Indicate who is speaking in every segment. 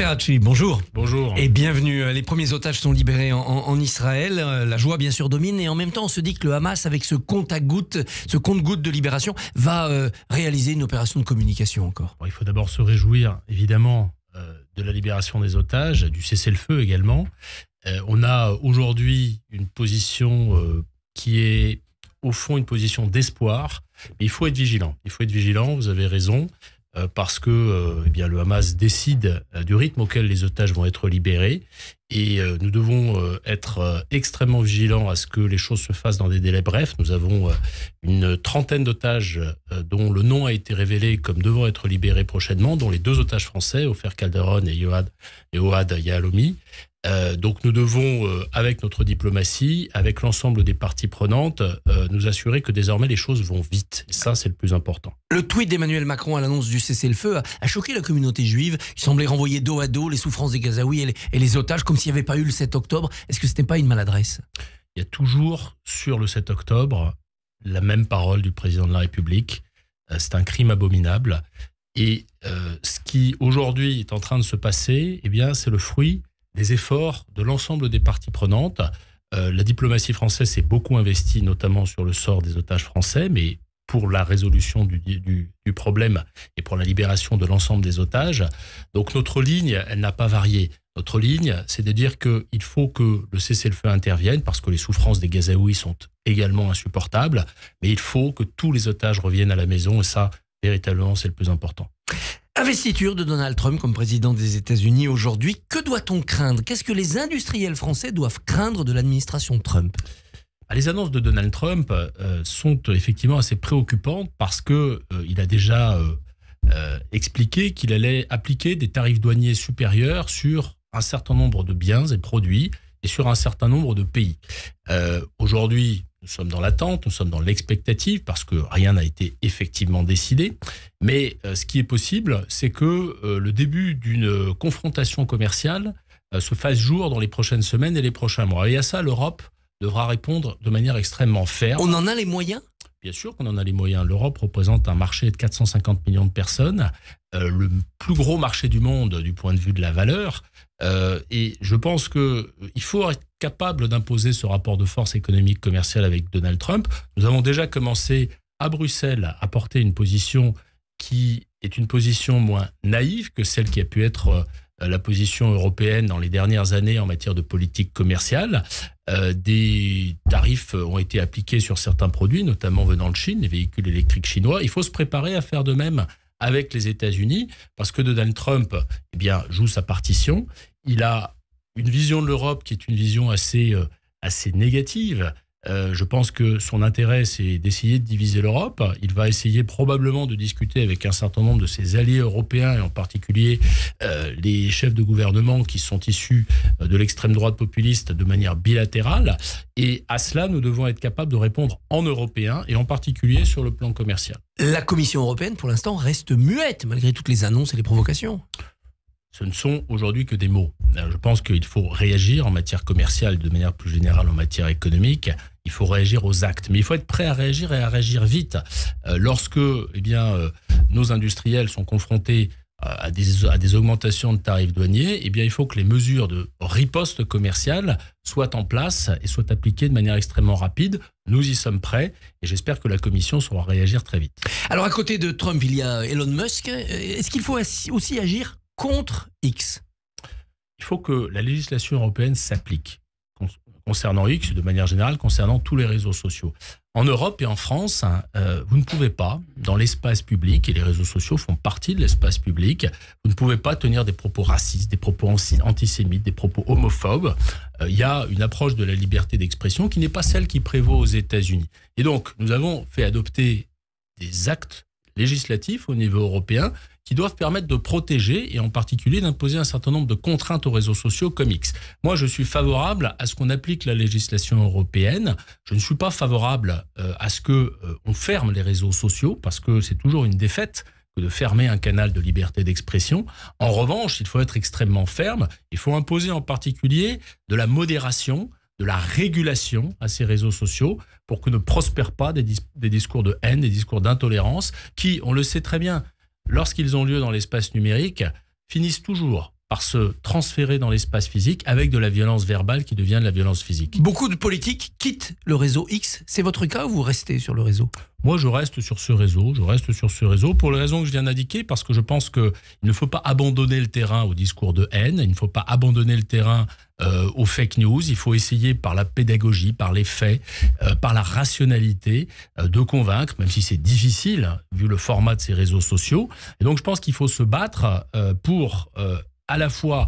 Speaker 1: Ferracci, bonjour.
Speaker 2: Bonjour.
Speaker 1: Et bienvenue. Les premiers otages sont libérés en Israël. La joie, bien sûr, domine. Et en même temps, on se dit que le Hamas, avec ce compte-gouttes de libération, va réaliser une opération de communication encore.
Speaker 2: Bon, il faut d'abord se réjouir, évidemment, de la libération des otages, du cessez-le-feu également. On a aujourd'hui une position qui est, au fond, une position d'espoir. Mais il faut être vigilant. Il faut être vigilant, vous avez raison. Parce que le Hamas décide du rythme auquel les otages vont être libérés et nous devons être extrêmement vigilants à ce que les choses se fassent dans des délais brefs. Nous avons une trentaine d'otages dont le nom a été révélé comme devant être libérés prochainement, dont les 2 otages français, Ofer Calderon et Ohad Yahalomi. Donc nous devons, avec notre diplomatie, avec l'ensemble des parties prenantes, nous assurer que désormais les choses vont vite. Et ça, c'est le plus important.
Speaker 1: Le tweet d'Emmanuel Macron à l'annonce du cessez-le-feu a choqué la communauté juive. Il semblait renvoyer dos à dos les souffrances des Gazaouis et les otages, comme s'il n'y avait pas eu le 7 octobre. Est-ce que ce n'était pas une maladresse ?
Speaker 2: Il y a toujours, sur le 7 octobre, la même parole du président de la République. C'est un crime abominable. Et ce qui, aujourd'hui, est en train de se passer, eh bien, c'est le fruit des efforts de l'ensemble des parties prenantes. La diplomatie française s'est beaucoup investie, notamment sur le sort des otages français, mais pour la résolution du problème et pour la libération de l'ensemble des otages. Donc notre ligne, elle n'a pas varié. Notre ligne, c'est de dire qu'il faut que le cessez-le-feu intervienne parce que les souffrances des Gazaouis sont également insupportables, mais il faut que tous les otages reviennent à la maison et ça, véritablement, c'est le plus important.
Speaker 1: Investiture de Donald Trump comme président des États-Unis aujourd'hui. Que doit-on craindre ? Qu'est-ce que les industriels français doivent craindre de l'administration Trump ?
Speaker 2: Les annonces de Donald Trump sont effectivement assez préoccupantes parce qu'il a déjà expliqué qu'il allait appliquer des tarifs douaniers supérieurs sur un certain nombre de biens et produits et sur un certain nombre de pays. Aujourd'hui, nous sommes dans l'attente, nous sommes dans l'expectative parce que rien n'a été effectivement décidé. Mais ce qui est possible, c'est que le début d'une confrontation commerciale se fasse jour dans les prochaines semaines et les prochains mois. Et à ça, l'Europe devra répondre de manière extrêmement ferme.
Speaker 1: On en a les moyens ?
Speaker 2: Bien sûr qu'on en a les moyens. L'Europe représente un marché de 450 millions de personnes, le plus gros marché du monde du point de vue de la valeur. Et je pense qu'il faut être capable d'imposer ce rapport de force économique commerciale avec Donald Trump. Nous avons déjà commencé à Bruxelles à porter une position qui est une position moins naïve que celle qui a pu être la position européenne dans les dernières années en matière de politique commerciale. Des tarifs ont été appliqués sur certains produits, notamment venant de Chine, les véhicules électriques chinois. Il faut se préparer à faire de même avec les États-Unis, parce que Donald Trump joue sa partition. Il a une vision de l'Europe qui est une vision assez négative. Je pense que son intérêt, c'est d'essayer de diviser l'Europe. Il va essayer probablement de discuter avec un certain nombre de ses alliés européens, et en particulier les chefs de gouvernement qui sont issus de l'extrême droite populiste de manière bilatérale. Et à cela, nous devons être capables de répondre en européen, et en particulier sur le plan commercial.
Speaker 1: La Commission européenne, pour l'instant, reste muette, malgré toutes les annonces et les provocations.
Speaker 2: Ce ne sont aujourd'hui que des mots. Je pense qu'il faut réagir en matière commerciale, de manière plus générale en matière économique. Il faut réagir aux actes. Mais il faut être prêt à réagir et à réagir vite. Lorsque nos industriels sont confrontés à des augmentations de tarifs douaniers, il faut que les mesures de riposte commerciale soient en place et soient appliquées de manière extrêmement rapide. Nous y sommes prêts et j'espère que la Commission saura réagir très vite.
Speaker 1: Alors à côté de Trump, il y a Elon Musk. Est-ce qu'il faut aussi agir contre X ?
Speaker 2: Il faut que la législation européenne s'applique concernant X, de manière générale, concernant tous les réseaux sociaux. En Europe et en France, vous ne pouvez pas, dans l'espace public, et les réseaux sociaux font partie de l'espace public, vous ne pouvez pas tenir des propos racistes, des propos antisémites, des propos homophobes. Il y a une approche de la liberté d'expression qui n'est pas celle qui prévaut aux États-Unis. Et donc, nous avons fait adopter des actes législatifs au niveau européen qui doivent permettre de protéger et en particulier d'imposer un certain nombre de contraintes aux réseaux sociaux comme X. Moi, je suis favorable à ce qu'on applique la législation européenne. Je ne suis pas favorable à ce qu'on ferme les réseaux sociaux parce que c'est toujours une défaite que de fermer un canal de liberté d'expression. En revanche, il faut être extrêmement ferme. Il faut imposer en particulier de la modération, de la régulation à ces réseaux sociaux pour que ne prospèrent pas des discours de haine, des discours d'intolérance qui, on le sait très bien, lorsqu'ils ont lieu dans l'espace numérique, finissent toujours par se transférer dans l'espace physique avec de la violence verbale qui devient de la violence physique.
Speaker 1: Beaucoup de politiques quittent le réseau X. C'est votre cas ou vous restez sur le réseau ?
Speaker 2: Moi, je reste sur ce réseau. Je reste sur ce réseau pour les raisons que je viens d'indiquer, parce que je pense qu'il ne faut pas abandonner le terrain au discours de haine. Il ne faut pas abandonner le terrain aux fake news. Il faut essayer par la pédagogie, par les faits, par la rationalité, de convaincre, même si c'est difficile vu le format de ces réseaux sociaux. Et donc, je pense qu'il faut se battre pour à la fois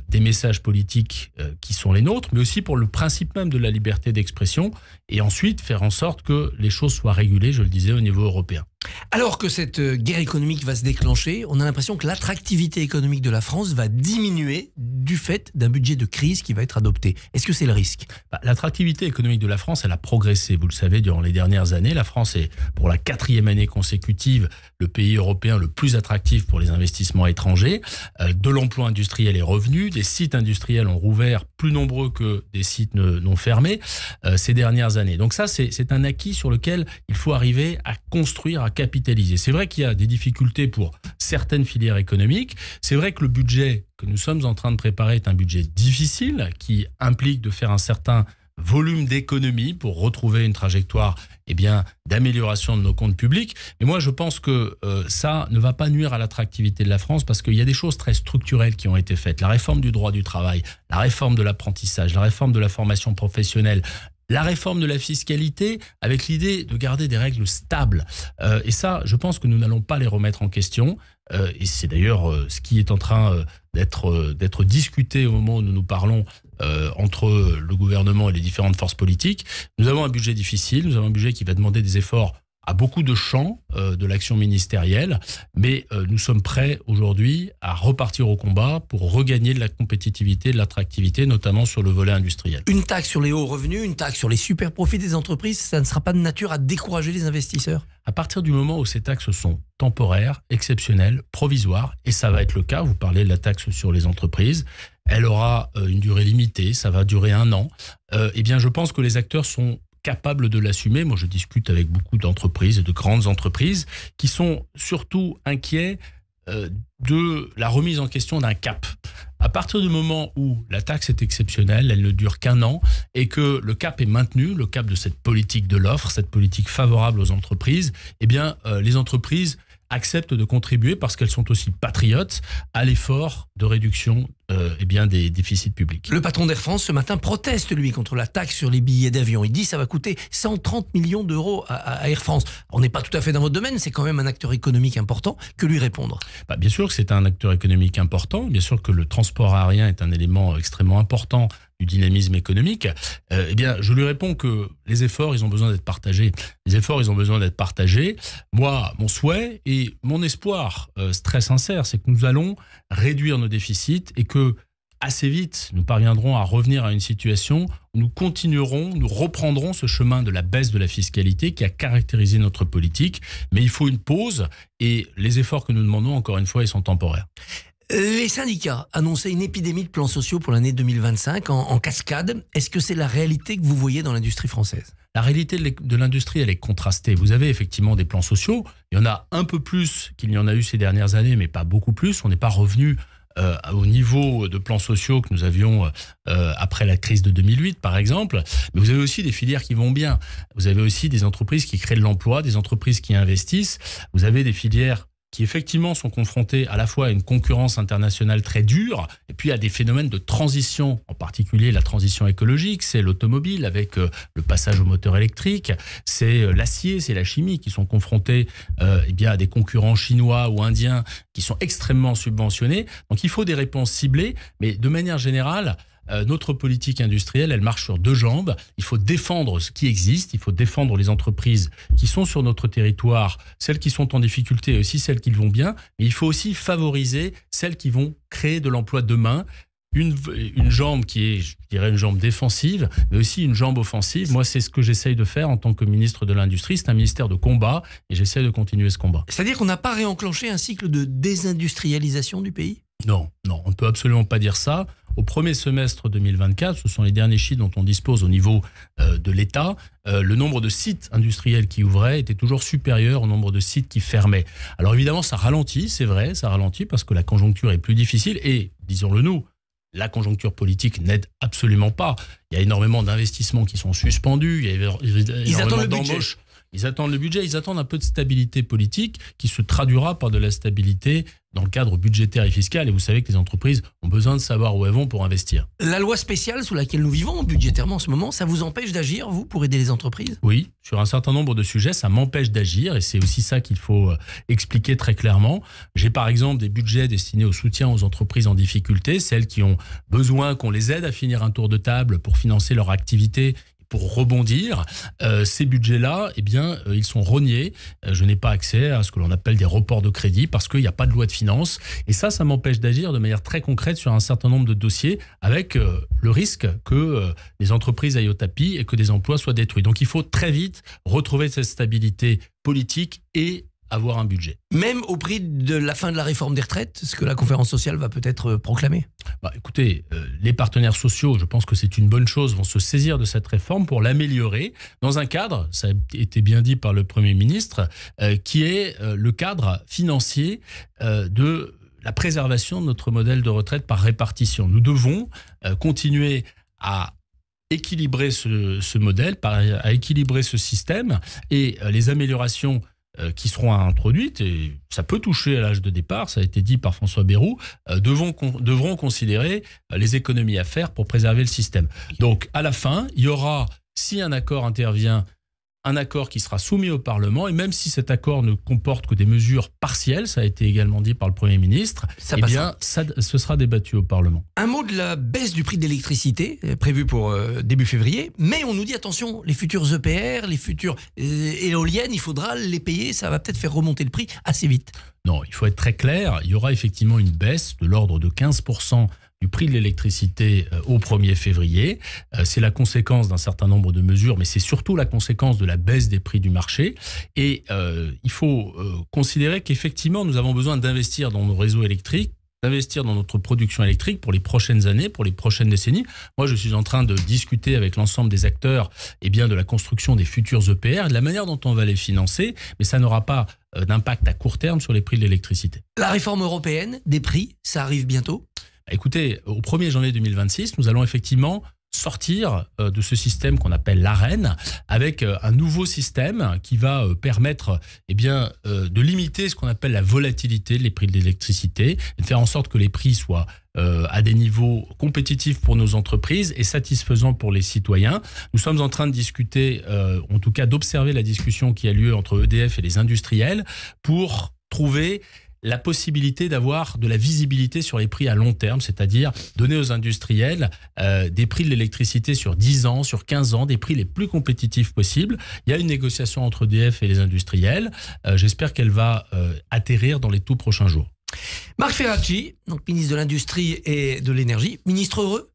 Speaker 2: des messages politiques qui sont les nôtres, mais aussi pour le principe même de la liberté d'expression, et ensuite faire en sorte que les choses soient régulées, je le disais, au niveau européen.
Speaker 1: Alors que cette guerre économique va se déclencher, on a l'impression que l'attractivité économique de la France va diminuer du fait d'un budget de crise qui va être adopté. Est-ce que c'est le risque ?
Speaker 2: L'attractivité économique de la France, elle a progressé. Vous le savez, durant les dernières années, la France est, pour la 4e année consécutive, le pays européen le plus attractif pour les investissements étrangers. De l'emploi industriel est revenu, des sites industriels ont rouvert, plus nombreux que des sites non fermés ces dernières années. Donc ça, c'est un acquis sur lequel il faut arriver à construire, à capitaliser. C'est vrai qu'il y a des difficultés pour certaines filières économiques. C'est vrai que le budget que nous sommes en train de préparer est un budget difficile qui implique de faire un certain volume d'économie pour retrouver une trajectoire d'amélioration de nos comptes publics. Mais moi, je pense que ça ne va pas nuire à l'attractivité de la France, parce qu'il y a des choses très structurelles qui ont été faites. La réforme du droit du travail, la réforme de l'apprentissage, la réforme de la formation professionnelle, la réforme de la fiscalité, avec l'idée de garder des règles stables. Et ça, je pense que nous n'allons pas les remettre en question. Et c'est d'ailleurs ce qui est en train d'être discuté au moment où nous nous parlons entre le gouvernement et les différentes forces politiques. Nous avons un budget difficile, nous avons un budget qui va demander des efforts à beaucoup de champs de l'action ministérielle, mais nous sommes prêts aujourd'hui à repartir au combat pour regagner de la compétitivité, de l'attractivité, notamment sur le volet industriel.
Speaker 1: Une taxe sur les hauts revenus, une taxe sur les super profits des entreprises, ça ne sera pas de nature à décourager les investisseurs ?
Speaker 2: À partir du moment où ces taxes sont temporaires, exceptionnelles, provisoires, et ça va être le cas, vous parlez de la taxe sur les entreprises, elle aura une durée limitée, ça va durer 1 an, je pense que les acteurs sont capables de l'assumer. Moi, je discute avec beaucoup d'entreprises et de grandes entreprises qui sont surtout inquiets de la remise en question d'un cap. À partir du moment où la taxe est exceptionnelle, elle ne dure qu'1 an, et que le cap est maintenu, le cap de cette politique de l'offre, cette politique favorable aux entreprises, les entreprises acceptent de contribuer parce qu'elles sont aussi patriotes à l'effort de réduction des déficits publics.
Speaker 1: Le patron d'Air France ce matin proteste, lui, contre la taxe sur les billets d'avion. Il dit que ça va coûter 130 millions d'euros à Air France. On n'est pas tout à fait dans votre domaine, c'est quand même un acteur économique important. Que lui répondre ?
Speaker 2: Bien sûr que c'est un acteur économique important, bien sûr que le transport aérien est un élément extrêmement important du dynamisme économique. Je lui réponds que les efforts, ils ont besoin d'être partagés. Les efforts, ils ont besoin d'être partagés. Moi, mon souhait et mon espoir très sincère, c'est que nous allons réduire nos déficits et que assez vite, nous parviendrons à revenir à une situation où nous reprendrons ce chemin de la baisse de la fiscalité qui a caractérisé notre politique. Mais il faut une pause, et les efforts que nous demandons, encore une fois, ils sont temporaires.
Speaker 1: Les syndicats annonçaient une épidémie de plans sociaux pour l'année 2025 en cascade. Est-ce que c'est la réalité que vous voyez dans l'industrie française ?
Speaker 2: La réalité de l'industrie, elle est contrastée. Vous avez effectivement des plans sociaux. Il y en a un peu plus qu'il n'y en a eu ces dernières années, mais pas beaucoup plus. On n'est pas revenu au niveau de plans sociaux que nous avions après la crise de 2008, par exemple. Mais vous avez aussi des filières qui vont bien. Vous avez aussi des entreprises qui créent de l'emploi, des entreprises qui investissent. Vous avez des filières qui effectivement sont confrontés à la fois à une concurrence internationale très dure et puis à des phénomènes de transition, en particulier la transition écologique, c'est l'automobile avec le passage au moteur électrique, c'est l'acier, c'est la chimie qui sont confrontés à des concurrents chinois ou indiens qui sont extrêmement subventionnés. Donc il faut des réponses ciblées, mais de manière générale, notre politique industrielle, elle marche sur deux jambes. Il faut défendre ce qui existe, il faut défendre les entreprises qui sont sur notre territoire, celles qui sont en difficulté et aussi celles qui vont bien. Mais il faut aussi favoriser celles qui vont créer de l'emploi demain. Une jambe qui est, je dirais, une jambe défensive, mais aussi une jambe offensive. Moi, c'est ce que j'essaye de faire en tant que ministre de l'Industrie. C'est un ministère de combat et j'essaie de continuer ce combat.
Speaker 1: C'est-à-dire qu'on n'a pas réenclenché un cycle de désindustrialisation du pays ?
Speaker 2: Non, on ne peut absolument pas dire ça. au premier semestre 2024, ce sont les derniers chiffres dont on dispose au niveau de l'État, le nombre de sites industriels qui ouvraient était toujours supérieur au nombre de sites qui fermaient. Alors évidemment, ça ralentit, c'est vrai, ça ralentit parce que la conjoncture est plus difficile et, disons-le nous, la conjoncture politique n'aide absolument pas. Il y a énormément d'investissements qui sont suspendus, il y a énormément d'embauches. Ils attendent le budget, ils attendent un peu de stabilité politique qui se traduira par de la stabilité dans le cadre budgétaire et fiscal. Et vous savez que les entreprises ont besoin de savoir où elles vont pour investir.
Speaker 1: La loi spéciale sous laquelle nous vivons budgétairement en ce moment, ça vous empêche d'agir, vous, pour aider les entreprises ?
Speaker 2: Oui, sur un certain nombre de sujets, ça m'empêche d'agir et c'est aussi ça qu'il faut expliquer très clairement. J'ai par exemple des budgets destinés au soutien aux entreprises en difficulté, celles qui ont besoin qu'on les aide à finir un tour de table pour financer leur activité. Pour rebondir, ces budgets-là, eh bien, ils sont rognés. Je n'ai pas accès à ce que l'on appelle des reports de crédit parce qu'il n'y a pas de loi de finances. Et ça m'empêche d'agir de manière très concrète sur un certain nombre de dossiers avec le risque que les entreprises aillent au tapis et que des emplois soient détruits. Donc il faut très vite retrouver cette stabilité politique et avoir un budget.
Speaker 1: Même au prix de la fin de la réforme des retraites, ce que la conférence sociale va peut-être proclamer.
Speaker 2: Écoutez, les partenaires sociaux, je pense que c'est une bonne chose, vont se saisir de cette réforme pour l'améliorer dans un cadre, ça a été bien dit par le Premier ministre, qui est le cadre financier de la préservation de notre modèle de retraite par répartition. Nous devons continuer à équilibrer ce modèle, à équilibrer ce système et les améliorations qui seront introduites, et ça peut toucher à l'âge de départ, ça a été dit par François Bayrou, devront considérer les économies à faire pour préserver le système. Donc à la fin, il y aura, si un accord intervient, un accord qui sera soumis au Parlement, et même si cet accord ne comporte que des mesures partielles, ça a été également dit par le Premier ministre, ce sera débattu au Parlement.
Speaker 1: Un mot de la baisse du prix de l'électricité, prévue pour début février, mais on nous dit attention, les futurs EPR, les futures éoliennes, il faudra les payer, ça va peut-être faire remonter le prix assez vite.
Speaker 2: Non, il faut être très clair, il y aura effectivement une baisse de l'ordre de 15% du prix de l'électricité au 1er février. C'est la conséquence d'un certain nombre de mesures, mais c'est surtout la conséquence de la baisse des prix du marché. Et il faut considérer qu'effectivement, nous avons besoin d'investir dans nos réseaux électriques, d'investir dans notre production électrique pour les prochaines années, pour les prochaines décennies. Moi, je suis en train de discuter avec l'ensemble des acteurs de la construction des futurs EPR et de la manière dont on va les financer, mais ça n'aura pas d'impact à court terme sur les prix de l'électricité.
Speaker 1: La réforme européenne des prix, ça arrive bientôt ?
Speaker 2: Écoutez, au 1er janvier 2026, nous allons effectivement sortir de ce système qu'on appelle l'Arenh avec un nouveau système qui va permettre de limiter ce qu'on appelle la volatilité des prix de l'électricité et de faire en sorte que les prix soient à des niveaux compétitifs pour nos entreprises et satisfaisants pour les citoyens. Nous sommes en train de discuter, en tout cas d'observer la discussion qui a lieu entre EDF et les industriels pour trouver la possibilité d'avoir de la visibilité sur les prix à long terme, c'est-à-dire donner aux industriels des prix de l'électricité sur 10 ans, sur 15 ans, des prix les plus compétitifs possibles. Il y a une négociation entre EDF et les industriels. J'espère qu'elle va atterrir dans les tout prochains jours.
Speaker 1: Marc Ferracci, donc ministre de l'Industrie et de l'Énergie, ministre heureux ?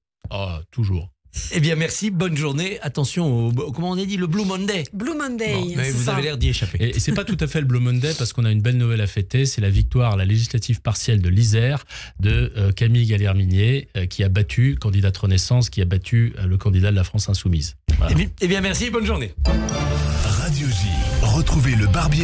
Speaker 2: Toujours.
Speaker 1: Eh bien, merci, bonne journée. Attention au, comment on a dit, le Blue Monday.
Speaker 3: Blue Monday,
Speaker 1: bon, mais vous avez l'air d'y échapper.
Speaker 2: Et c'est pas tout à fait le Blue Monday parce qu'on a une belle nouvelle à fêter. C'est la victoire à la législative partielle de l'Isère de Camille Gallière-Minier qui a battu, candidate Renaissance, qui a battu le candidat de la France Insoumise. Voilà.
Speaker 1: Eh bien, merci, bonne journée.
Speaker 4: Radio J, retrouvez le Barbier.